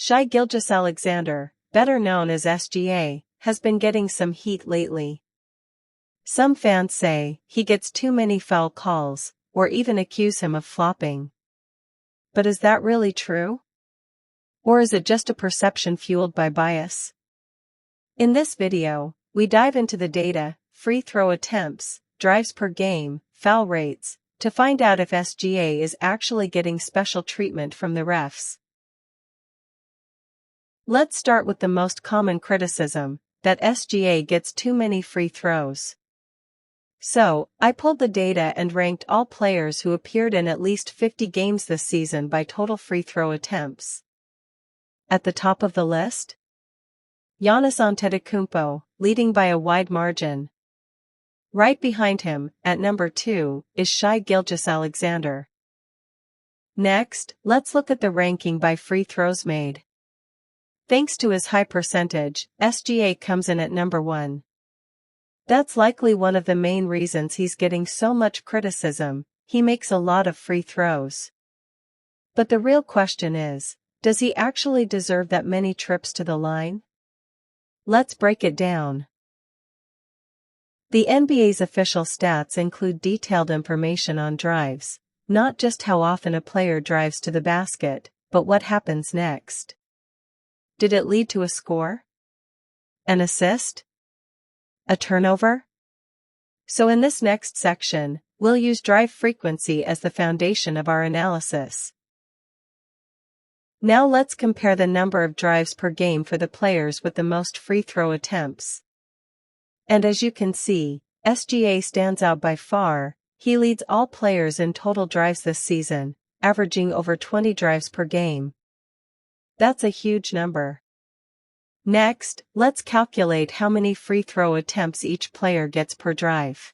Shai Gilgeous-Alexander, better known as SGA, has been getting some heat lately. Some fans say he gets too many foul calls, or even accuse him of flopping. But is that really true? Or is it just a perception fueled by bias? In this video, we dive into the data, free throw attempts, drives per game, foul rates, to find out if SGA is actually getting special treatment from the refs. Let's start with the most common criticism, that SGA gets too many free throws. So, I pulled the data and ranked all players who appeared in at least 50 games this season by total free throw attempts. At the top of the list? Giannis Antetokounmpo, leading by a wide margin. Right behind him, at number 2, is Shai Gilgeous-Alexander. Next, let's look at the ranking by free throws made. Thanks to his high percentage, SGA comes in at number 1. That's likely one of the main reasons he's getting so much criticism. He makes a lot of free throws. But the real question is, does he actually deserve that many trips to the line? Let's break it down. The NBA's official stats include detailed information on drives, not just how often a player drives to the basket, but what happens next. Did it lead to a score? An assist? A turnover? So in this next section, we'll use drive frequency as the foundation of our analysis. Now let's compare the number of drives per game for the players with the most free throw attempts. And as you can see, SGA stands out by far. He leads all players in total drives this season, averaging over 20 drives per game. That's a huge number. Next, let's calculate how many free throw attempts each player gets per drive.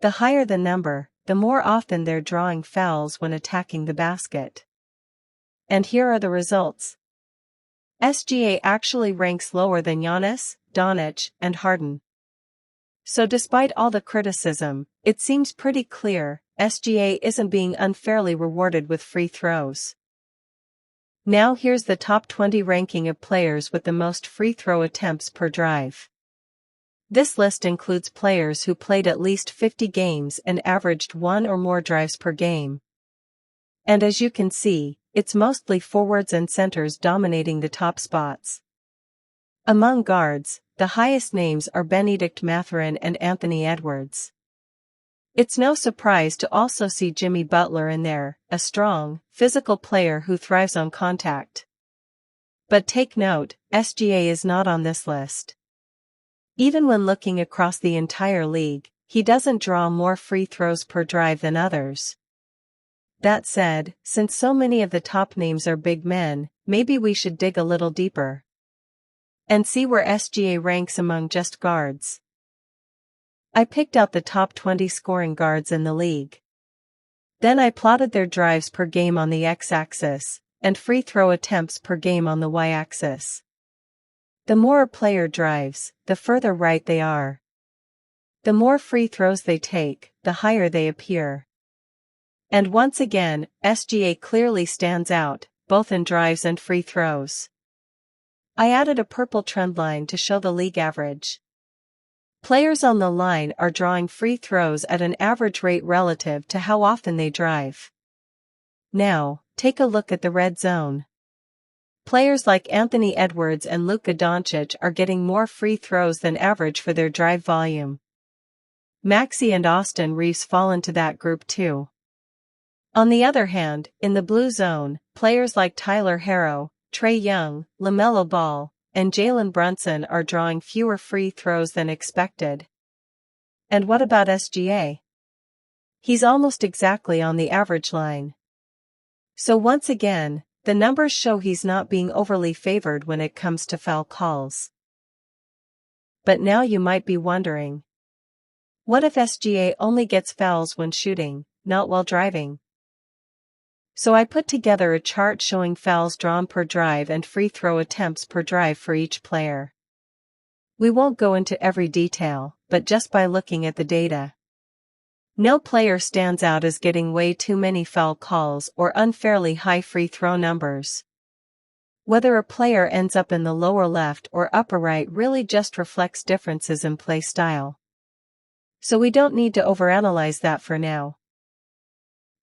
The higher the number, the more often they're drawing fouls when attacking the basket. And here are the results. SGA actually ranks lower than Giannis, Doncic, and Harden. So despite all the criticism, it seems pretty clear, SGA isn't being unfairly rewarded with free throws. Now here's the top 20 ranking of players with the most free throw attempts per drive. This list includes players who played at least 50 games and averaged 1 or more drives per game. And as you can see, it's mostly forwards and centers dominating the top spots. Among guards, the highest names are Benedict Mathurin and Anthony Edwards. It's no surprise to also see Jimmy Butler in there, a strong, physical player who thrives on contact. But take note, SGA is not on this list. Even when looking across the entire league, he doesn't draw more free throws per drive than others. That said, since so many of the top names are big men, maybe we should dig a little deeper and see where SGA ranks among just guards. I picked out the top 20 scoring guards in the league. Then I plotted their drives per game on the x-axis, and free throw attempts per game on the y-axis. The more a player drives, the further right they are. The more free throws they take, the higher they appear. And once again, SGA clearly stands out, both in drives and free throws. I added a purple trend line to show the league average. Players on the line are drawing free throws at an average rate relative to how often they drive. Now, take a look at the red zone. Players like Anthony Edwards and Luka Doncic are getting more free throws than average for their drive volume. Maxey and Austin Reeves fall into that group too. On the other hand, in the blue zone, players like Tyler Herro, Trae Young, LaMelo Ball, and Jalen Brunson are drawing fewer free throws than expected. And what about SGA? He's almost exactly on the average line. So once again, the numbers show he's not being overly favored when it comes to foul calls. But now you might be wondering, what if SGA only gets fouls when shooting, not while driving? So I put together a chart showing fouls drawn per drive and free throw attempts per drive for each player. We won't go into every detail, but just by looking at the data, no player stands out as getting way too many foul calls or unfairly high free throw numbers. Whether a player ends up in the lower left or upper right really just reflects differences in play style. So we don't need to overanalyze that for now.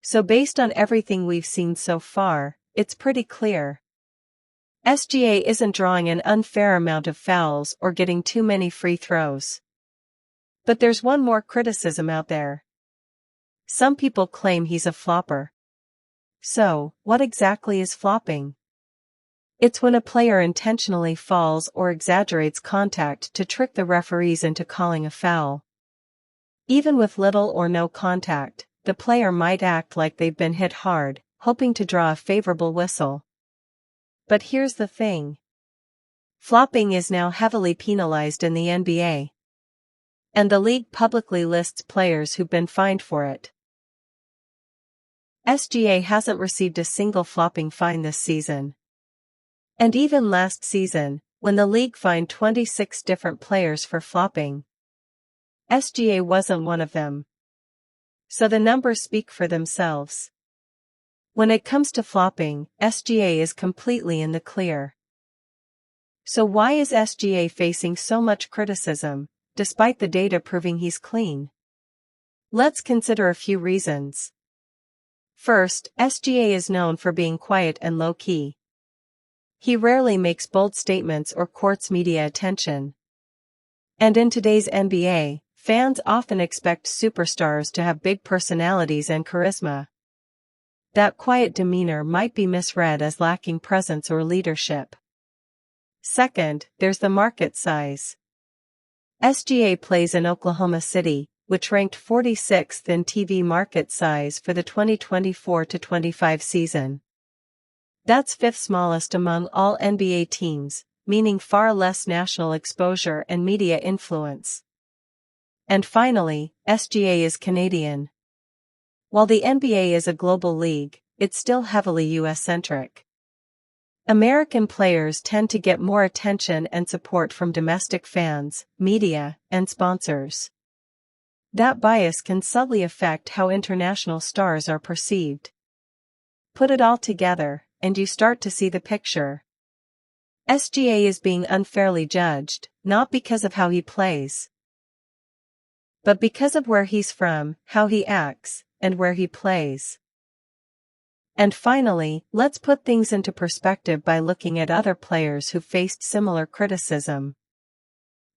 So based on everything we've seen so far, it's pretty clear. SGA isn't drawing an unfair amount of fouls or getting too many free throws. But there's one more criticism out there. Some people claim he's a flopper. So, what exactly is flopping? It's when a player intentionally falls or exaggerates contact to trick the referees into calling a foul. Even with little or no contact, the player might act like they've been hit hard, hoping to draw a favorable whistle. But here's the thing. Flopping is now heavily penalized in the NBA. And the league publicly lists players who've been fined for it. SGA hasn't received a single flopping fine this season. And even last season, when the league fined 26 different players for flopping, SGA wasn't one of them. So the numbers speak for themselves. When it comes to flopping, SGA is completely in the clear. So why is SGA facing so much criticism, despite the data proving he's clean? Let's consider a few reasons. First, SGA is known for being quiet and low-key. He rarely makes bold statements or courts media attention. And in today's NBA, fans often expect superstars to have big personalities and charisma. That quiet demeanor might be misread as lacking presence or leadership. Second, there's the market size. SGA plays in Oklahoma City, which ranked 46th in TV market size for the 2024-25 season. That's fifth smallest among all NBA teams, meaning far less national exposure and media influence. And finally, SGA is Canadian. While the NBA is a global league, it's still heavily US-centric. American players tend to get more attention and support from domestic fans, media, and sponsors. That bias can subtly affect how international stars are perceived. Put it all together, and you start to see the picture. SGA is being unfairly judged, not because of how he plays, but because of where he's from, how he acts, and where he plays. And finally, let's put things into perspective by looking at other players who faced similar criticism.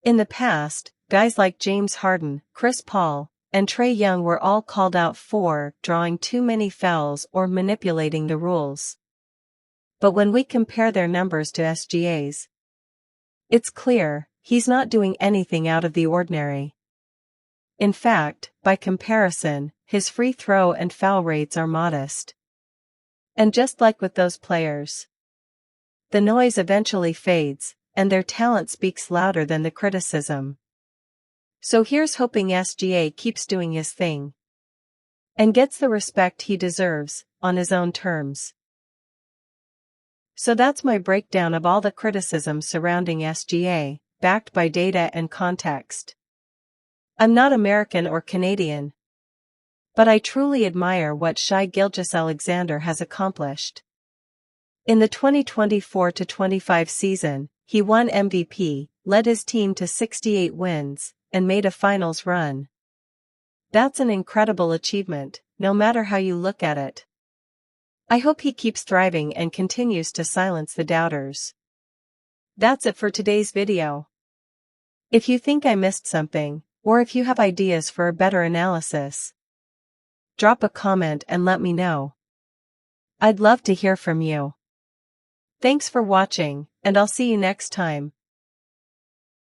In the past, guys like James Harden, Chris Paul, and Trae Young were all called out for drawing too many fouls or manipulating the rules. But when we compare their numbers to SGA's, it's clear, he's not doing anything out of the ordinary. In fact, by comparison, his free throw and foul rates are modest. And just like with those players, the noise eventually fades, and their talent speaks louder than the criticism. So here's hoping SGA keeps doing his thing and gets the respect he deserves, on his own terms. So that's my breakdown of all the criticism surrounding SGA, backed by data and context. I'm not American or Canadian, but I truly admire what Shai Gilgeous-Alexander has accomplished. In the 2024-25 season, he won MVP, led his team to 68 wins, and made a finals run. That's an incredible achievement, no matter how you look at it. I hope he keeps thriving and continues to silence the doubters. That's it for today's video. If you think I missed something, or if you have ideas for a better analysis, drop a comment and let me know. I'd love to hear from you. Thanks for watching, and I'll see you next time.